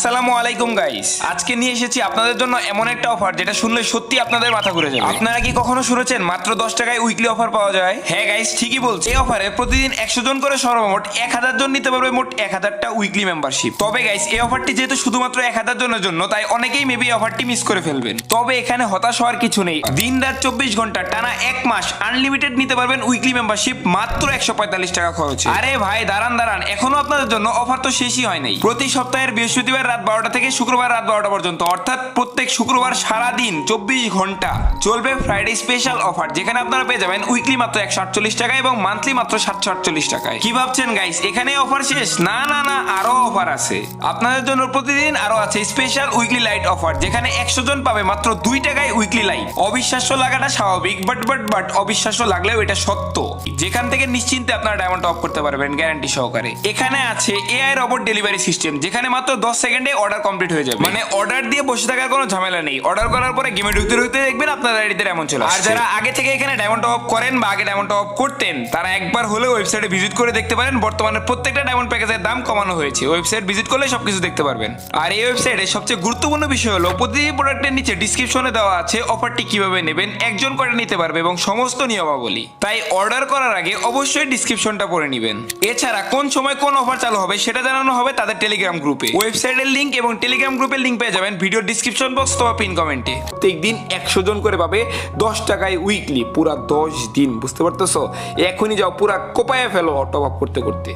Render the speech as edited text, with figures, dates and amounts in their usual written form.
আসসালামু আলাইকুম গাইস, আজকে নিয়ে এসেছি আপনাদের জন্য এমন একটা অফার যেটা শুনলে সত্যি আপনাদের মাথা ঘুরে যাবে। আপনারা কি কখনো শুনেছেন মাত্র 10 টাকায় উইকলি অফার পাওয়া যায়? হ্যাঁ গাইস, ঠিকই বলছি। এই অফারে প্রতিদিন 100 জন করে সর্বমোট 1000 জন নিতে পারবে মোট 1000টা উইকলি মেম্বারশিপ। তবে গাইস, এই অফারটি যেহেতু শুধুমাত্র 1000 জনের জন্য, তাই অনেকেই মেবি অফারটি মিস করে ফেলবেন। তবে এখানে হতাশ হওয়ার কিছু নেই। দিন রাত 24 ঘন্টা টানা 1 মাস আনলিমিটেড নিতে পারবেন উইকলি মেম্বারশিপ মাত্র 145 টাকা খরচে। আরে ভাই দাঁড়ান, এখনো আপনাদের জন্য অফার তো শেষই হয় নাই। প্রতি সপ্তাহের বৃহস্পতিবার রাত 12টা থেকে শুক্রবার রাত 12টা পর্যন্ত, অর্থাৎ প্রত্যেক শুক্রবার সারা দিন 24 ঘন্টা চলবে ফ্রাইডে স্পেশাল অফার, যেখানে আপনারা পেয়ে যাবেন উইকলি মাত্র 148 টাকা এবং মান্থলি মাত্র 748 টাকায়। কি ভাবছেন গাইস, এখানে অফার শেষ? না না না, আরো অফার আছে আপনাদের জন্য। প্রতিদিন আরো আছে স্পেশাল উইকলি লাইট অফার, যেখানে 100 জন পাবে মাত্র 2 টাকায় উইকলি লাইট। অবিশ্বাস্য লাগাটা স্বাভাবিক, বাট অবিশ্বাস্য লাগলেও এটা সত্য, যেখান থেকে নিশ্চিন্তে আপনারা ডায়মন্ড অফ করতে পারবেন গ্যারান্টি সহকারে। এখানে আছে এআই রোবট ডেলিভারি সিস্টেম, যেখানে মাত্র 10 সেকেন্ডে অর্ডার কমপ্লিট হয়ে যাবে। মানে অর্ডার দিয়ে বসে থাকার কোনো ঝামেলা নেই। অর্ডার করার পরে গেমে ঢুকতে দেখবেন আপনার আইডিতে ডায়মন্ড চলে আসছে। আর যারা আগে থেকে এখানে ডায়মন্ড অফ করেন বা আগে ডায়মন্ড অফ করতেন, তারা একবার হলেও ওয়েবসাইটে ভিজিট করে দেখতে পারেন। বর্তমানে প্রত্যেকটা ডায়মন্ড প্যাকেজের দাম কমানো হয়েছে। ওয়েবসাইট ভিজিট করলে সবকিছু দেখতে পারবেন। আর এই ওয়েবসাইটে সবচেয়ে গুরুত্বপূর্ণ বিষয় হলো প্রতিটি প্রোডাক্টের নিচে ডেসক্রিপশনে দেওয়া আছে অফারটি কিভাবে নেবেন, একজন করে নিতে পারবে এবং সমস্ত নিয়মাবলী। তাই অর্ডার করার আগে অবশ্যই ডেসক্রিপশনটা পড়ে নেবেন। এছাড়া কোন সময় কোন অফার চালু হবে সেটা জানানো হবে তাদের টেলিগ্রাম গ্রুপে। ওয়েবসাইটের লিংক এবং টেলিগ্রাম গ্রুপের লিংক পেয়ে যাবেন ভিডিও ডেসক্রিপশন বক্স অথবা পিন কমেন্টে। প্রত্যেকদিন 100 জন করে পাবে 10 টাকায় উইকলি, পুরা 10 দিন। বুঝতে পারতেছো? এখনই যাও পুরা কোপায় ফেলো টপ আপ করতে করতে।